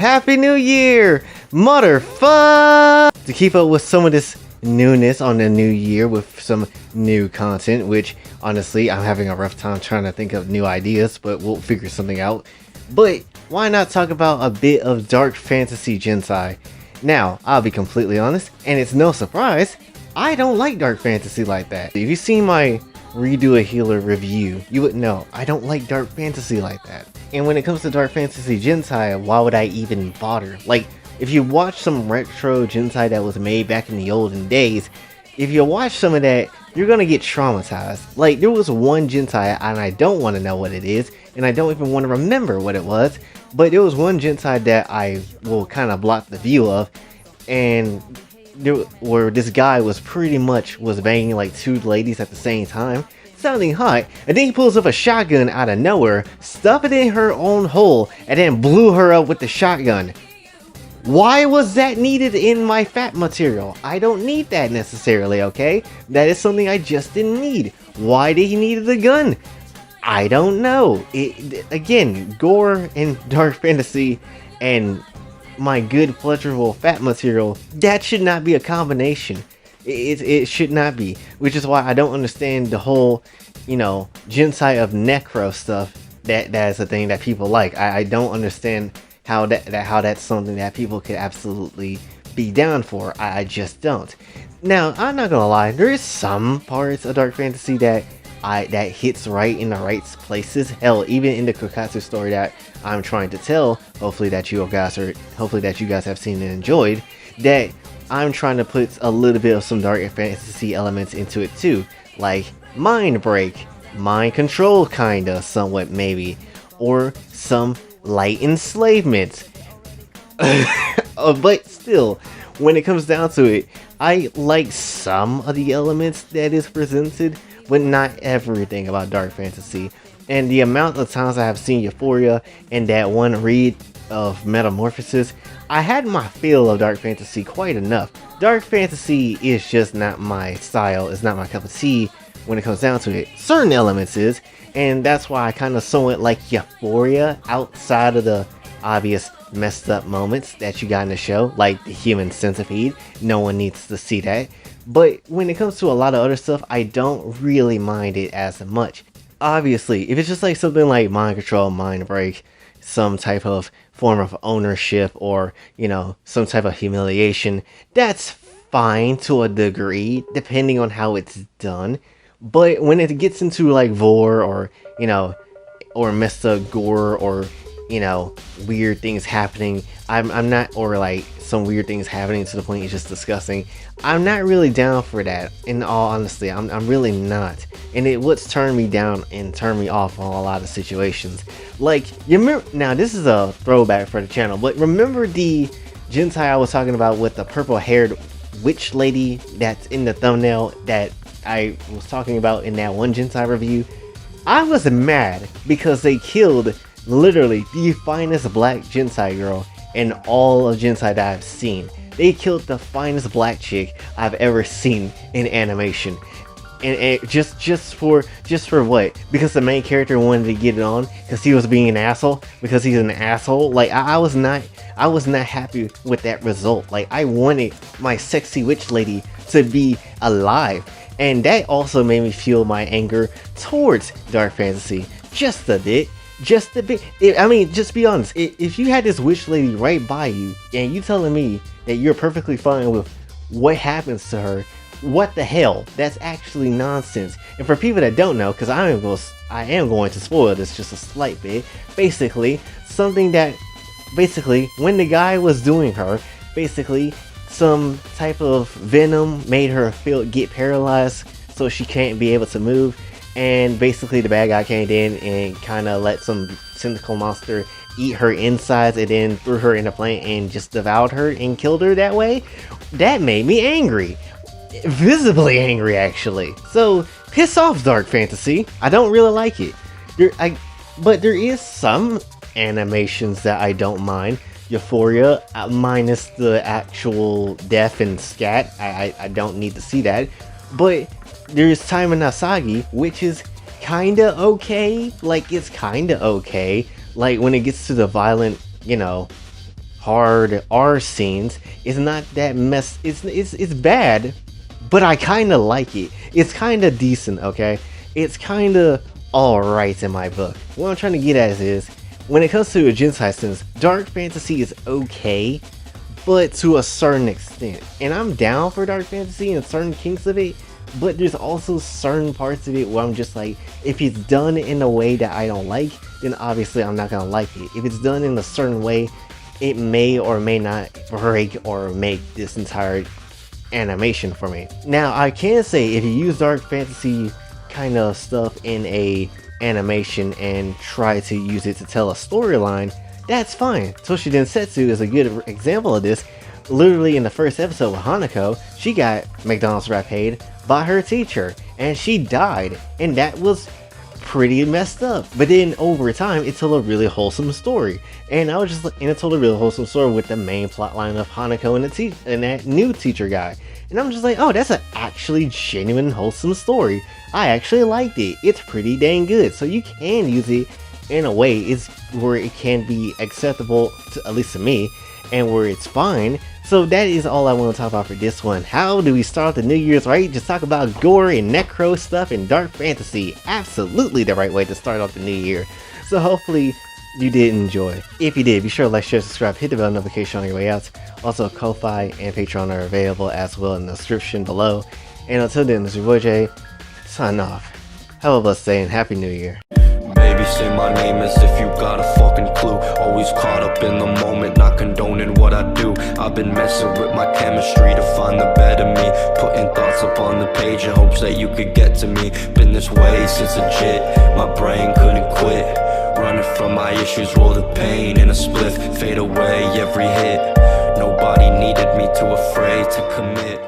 Happy New Year, motherfuck! To keep up with some of this newness on the new year with some new content, which honestly I'm having a rough time trying to think of new ideas, but we'll figure something out. But why not talk about a bit of dark fantasy Jentai? Now, I'll be completely honest, and it's no surprise, I don't like dark fantasy like that. If you've seen my Redo a Healer review, you would know I don't like dark fantasy like that. And when it comes to dark fantasy Jentai, why would I even bother? Like, if you watch some retro Jentai that was made back in the olden days, if you watch some of that, you're gonna get traumatized. Like, there was one Jentai, and I don't want to know what it is, and I don't even want to remember what it was, but there was one Jentai that I will kind of block the view of, and where this guy was pretty much banging like two ladies at the same time, sounding hot, and then he pulls up a shotgun out of nowhere, stuffed it in her own hole, and then blew her up with the shotgun. Why was that needed in my fat material? I don't need that necessarily, okay? That is something I just didn't need. Why did he need the gun? I don't know. Again, gore and dark fantasy and my good pleasurable fat material, that should not be a combination. It should not be, which is why I don't understand the whole, Jentai of necro stuff. That's a thing that people like. I don't understand how that's something that people could absolutely be down for. I just don't. Now, I'm not gonna lie, there is some parts of dark fantasy that hits right in the right places. Hell, even in the Kokatsu story that I'm trying to tell, hopefully that you guys have seen and enjoyed, that I'm trying to put a little bit of some dark fantasy elements into it too, like mind break, mind control kinda, somewhat maybe, or some light enslavement. But still, when it comes down to it, I like some of the elements that is presented, but not everything about dark fantasy. And the amount of times I have seen Euphoria and that one read of Metamorphosis, I had my fill of dark fantasy quite enough. Dark fantasy is just not my style, it's not my cup of tea when it comes down to it. Certain elements is, and that's why I kind of somewhat like Euphoria outside of the obvious messed up moments that you got in the show, like the human centipede. No one needs to see that. But when it comes to a lot of other stuff, I don't really mind it as much. Obviously, if it's just like something like mind control, mind break, some type of form of ownership, or some type of humiliation, that's fine to a degree depending on how it's done. But when it gets into like vor, or or messed up gore, or weird things happening, I'm not, or like some weird things happening to the point it's just disgusting, I'm not really down for that. In all honesty, I'm really not, and it would turn me down and turn me off on a lot of situations. Like, you remember, now this is a throwback for the channel, but remember the Jentai I was talking about with the purple haired witch lady that's in the thumbnail that I was talking about in that one Jentai review? I was mad because they killed literally the finest black Jentai girl in all of Jentai that I've seen. They killed the finest black chick I've ever seen in animation. And just for what? Because the main character wanted to get it on because he was being an asshole, because he's an asshole. Like, I was not happy with that result. Like, I wanted my sexy witch lady to be alive, and that also made me feel my anger towards dark fantasy just a bit. Just a bit. I mean, just be honest. If you had this witch lady right by you, and you telling me that you're perfectly fine with what happens to her, what the hell? That's actually nonsense. And for people that don't know, because I am going to spoil this just a slight bit. Basically, when the guy was doing her, some type of venom made her get paralyzed, so she can't be able to move. And basically the bad guy came in and kind of let some tentacle monster eat her insides, and then threw her in a plane and just devoured her and killed her that way. That made me angry. Visibly angry, actually. So, piss off, dark fantasy. I don't really like it. But there is some animations that I don't mind. Euphoria, minus the actual death and scat. I don't need to see that. But there's Time in Asagi, which is kinda okay. Like, it's kinda okay. Like, when it gets to the violent, hard R scenes. It's not that mess. It's bad, but I kind of like it. It's kind of decent, okay? It's kind of alright in my book. What I'm trying to get at is, when it comes to a Jentai sense, dark fantasy is okay, but to a certain extent. And I'm down for dark fantasy and certain kinks of it, but there's also certain parts of it where I'm just like, if it's done in a way that I don't like, then obviously I'm not gonna like it. If it's done in a certain way, it may or may not break or make this entire animation for me. Now, I can say if you use dark fantasy kind of stuff in a animation and try to use it to tell a storyline, that's fine. Toshi Densetsu is a good example of this. Literally in the first episode with Hanako, she got McDonald's rap paid by her teacher and she died, and that was pretty messed up. But then over time it told a really wholesome story, and I was just like, and it told a really wholesome story with the main plot line of Hanako and that new teacher guy, and I'm just like, oh, that's an actually genuine wholesome story. I actually liked it. It's pretty dang good. So you can use it in a way it's where it can be acceptable to, at least to me, and where it's fine. So that is all I want to talk about for this one. How do we start the New Year's right? Just talk about gore and necro stuff and dark fantasy. Absolutely the right way to start off the new year. So hopefully you did enjoy. If you did, be sure to like, share, subscribe, hit the bell notification on your way out. Also, Ko-Fi and Patreon are available as well in the description below. And until then, this is your boy Jay. Sign off. Have a blessed day and Happy New Year. Baby, say my name as if you got a fucking clue. Always caught up in the moment, not condoning what I do. I've been messing with my chemistry to find the better me. Putting thoughts up on the page in hopes that you could get to me. Been this way since legit, my brain couldn't quit. Running from my issues, roll the pain in a spliff. Fade away every hit. Nobody needed me, too afraid to commit.